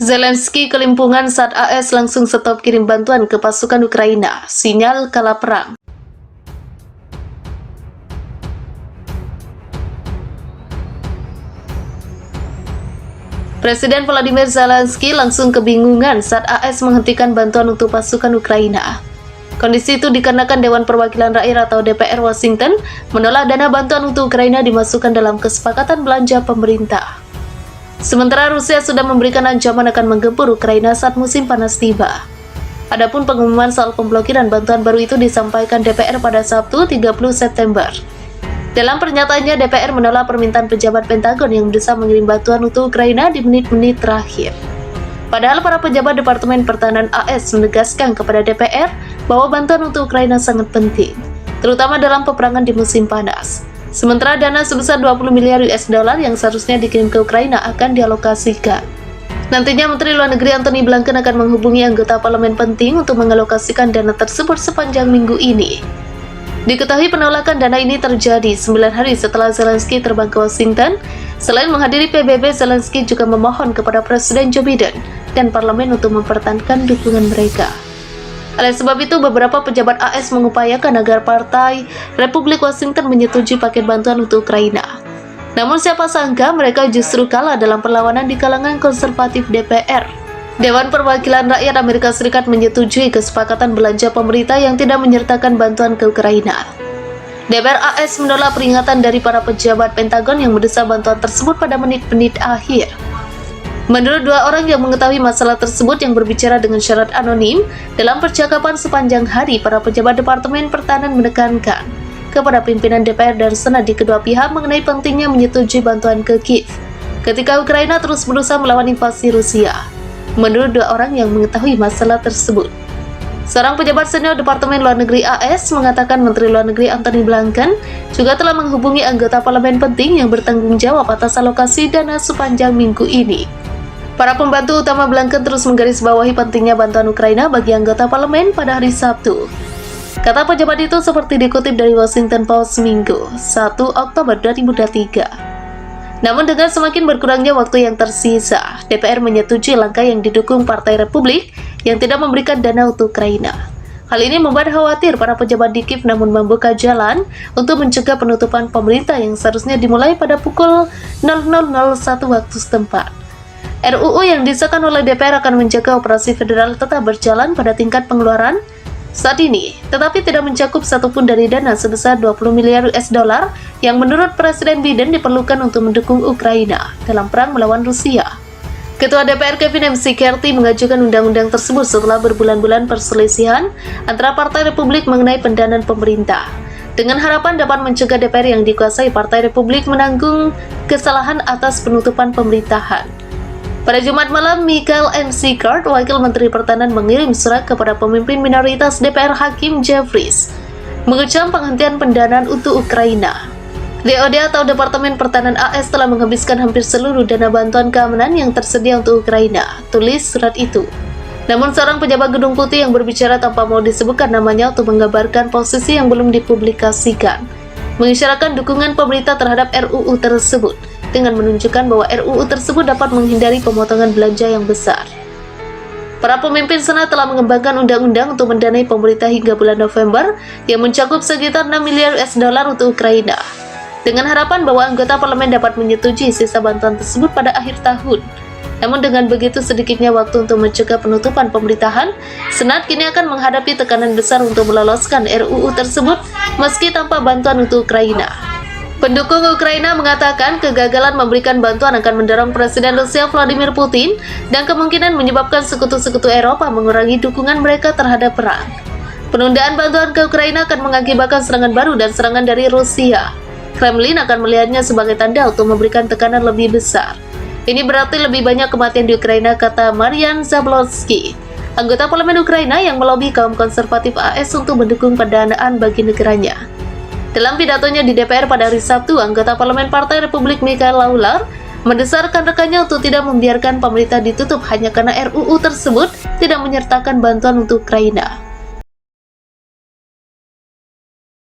Zelensky kelimpungan saat AS langsung stop kirim bantuan ke pasukan Ukraina, sinyal kalah perang. Presiden Volodymyr Zelensky langsung kebingungan saat AS menghentikan bantuan untuk pasukan Ukraina. Kondisi itu dikarenakan Dewan Perwakilan Rakyat atau DPR Washington menolak dana bantuan untuk Ukraina dimasukkan dalam kesepakatan belanja pemerintah. Sementara Rusia sudah memberikan ancaman akan menggempur Ukraina saat musim panas tiba. Adapun pengumuman soal pemblokiran bantuan baru itu disampaikan DPR pada Sabtu 30 September. Dalam pernyataannya, DPR menolak permintaan pejabat Pentagon yang mendesak mengirim bantuan untuk Ukraina di menit-menit terakhir. Padahal para pejabat Departemen Pertahanan AS menegaskan kepada DPR bahwa bantuan untuk Ukraina sangat penting, terutama dalam peperangan di musim panas. Sementara dana sebesar 20 miliar US dollar yang seharusnya dikirim ke Ukraina akan dialokasikan. Nantinya Menteri Luar Negeri Antony Blinken akan menghubungi anggota parlemen penting untuk mengalokasikan dana tersebut sepanjang minggu ini. Diketahui penolakan dana ini terjadi 9 hari setelah Zelensky terbang ke Washington. Selain menghadiri PBB, Zelensky juga memohon kepada Presiden Joe Biden dan parlemen untuk mempertahankan dukungan mereka. Oleh sebab itu, beberapa pejabat AS mengupayakan agar Partai Republik Washington menyetujui paket bantuan untuk Ukraina. Namun siapa sangka mereka justru kalah dalam perlawanan di kalangan konservatif DPR. Dewan Perwakilan Rakyat Amerika Serikat menyetujui kesepakatan belanja pemerintah yang tidak menyertakan bantuan ke Ukraina. DPR AS menolak peringatan dari para pejabat Pentagon yang mendesak bantuan tersebut pada menit-menit akhir. Menurut dua orang yang mengetahui masalah tersebut yang berbicara dengan syarat anonim, dalam percakapan sepanjang hari, para pejabat Departemen Pertahanan menekankan kepada pimpinan DPR dan Senat di kedua pihak mengenai pentingnya menyetujui bantuan ke Kiev ketika Ukraina terus berusaha melawan invasi Rusia. Menurut dua orang yang mengetahui masalah tersebut, seorang pejabat senior Departemen Luar Negeri AS mengatakan Menteri Luar Negeri Antony Blinken juga telah menghubungi anggota parlemen penting yang bertanggung jawab atas alokasi dana sepanjang minggu ini. Para pembantu utama Blinken terus menggarisbawahi pentingnya bantuan Ukraina bagi anggota parlemen pada hari Sabtu. Kata pejabat itu seperti dikutip dari Washington Post Minggu 1 Oktober 2023. Namun dengan semakin berkurangnya waktu yang tersisa, DPR menyetujui langkah yang didukung Partai Republik yang tidak memberikan dana untuk Ukraina. Hal ini membuat khawatir para pejabat di Kiev, namun membuka jalan untuk mencegah penutupan pemerintah yang seharusnya dimulai pada pukul 00.01 waktu setempat. RUU yang disahkan oleh DPR akan menjaga operasi federal tetap berjalan pada tingkat pengeluaran saat ini, tetapi tidak mencakup satupun dari dana sebesar 20 miliar US dollar yang menurut Presiden Biden diperlukan untuk mendukung Ukraina dalam perang melawan Rusia. Ketua DPR Kevin McCarthy mengajukan undang-undang tersebut setelah berbulan-bulan perselisihan antara Partai Republik mengenai pendanaan pemerintah, dengan harapan dapat mencegah DPR yang dikuasai Partai Republik menanggung kesalahan atas penutupan pemerintahan. Pada Jumat malam, Michael McCarthy, Wakil Menteri Pertahanan, mengirim surat kepada pemimpin minoritas DPR Hakeem Jeffries, mengecam penghentian pendanaan untuk Ukraina. DOD atau Departemen Pertahanan AS telah menghabiskan hampir seluruh dana bantuan keamanan yang tersedia untuk Ukraina, tulis surat itu. Namun seorang pejabat Gedung Putih yang berbicara tanpa mau disebutkan namanya untuk menggambarkan posisi yang belum dipublikasikan, mengisyaratkan dukungan pemerintah terhadap RUU tersebut, dengan menunjukkan bahwa RUU tersebut dapat menghindari pemotongan belanja yang besar. Para pemimpin Senat telah mengembangkan undang-undang untuk mendanai pemerintah hingga bulan November yang mencakup sekitar 6 miliar US dollar untuk Ukraina, dengan harapan bahwa anggota parlemen dapat menyetujui sisa bantuan tersebut pada akhir tahun. Namun dengan begitu sedikitnya waktu untuk mencegah penutupan pemerintahan, Senat kini akan menghadapi tekanan besar untuk meloloskan RUU tersebut meski tanpa bantuan untuk Ukraina. Pendukung Ukraina mengatakan kegagalan memberikan bantuan akan mendorong Presiden Rusia Vladimir Putin dan kemungkinan menyebabkan sekutu-sekutu Eropa mengurangi dukungan mereka terhadap perang. Penundaan bantuan ke Ukraina akan mengakibatkan serangan baru dan serangan dari Rusia. Kremlin akan melihatnya sebagai tanda untuk memberikan tekanan lebih besar. Ini berarti lebih banyak kematian di Ukraina, kata Marian Zablocki, anggota parlemen Ukraina yang melobi kaum konservatif AS untuk mendukung pendanaan bagi negaranya. Dalam pidatonya di DPR pada hari Sabtu, anggota Parlemen Partai Republik Michael Lawler mendesak rekan-rekannya untuk tidak membiarkan pemerintah ditutup hanya karena RUU tersebut tidak menyertakan bantuan untuk Ukraina.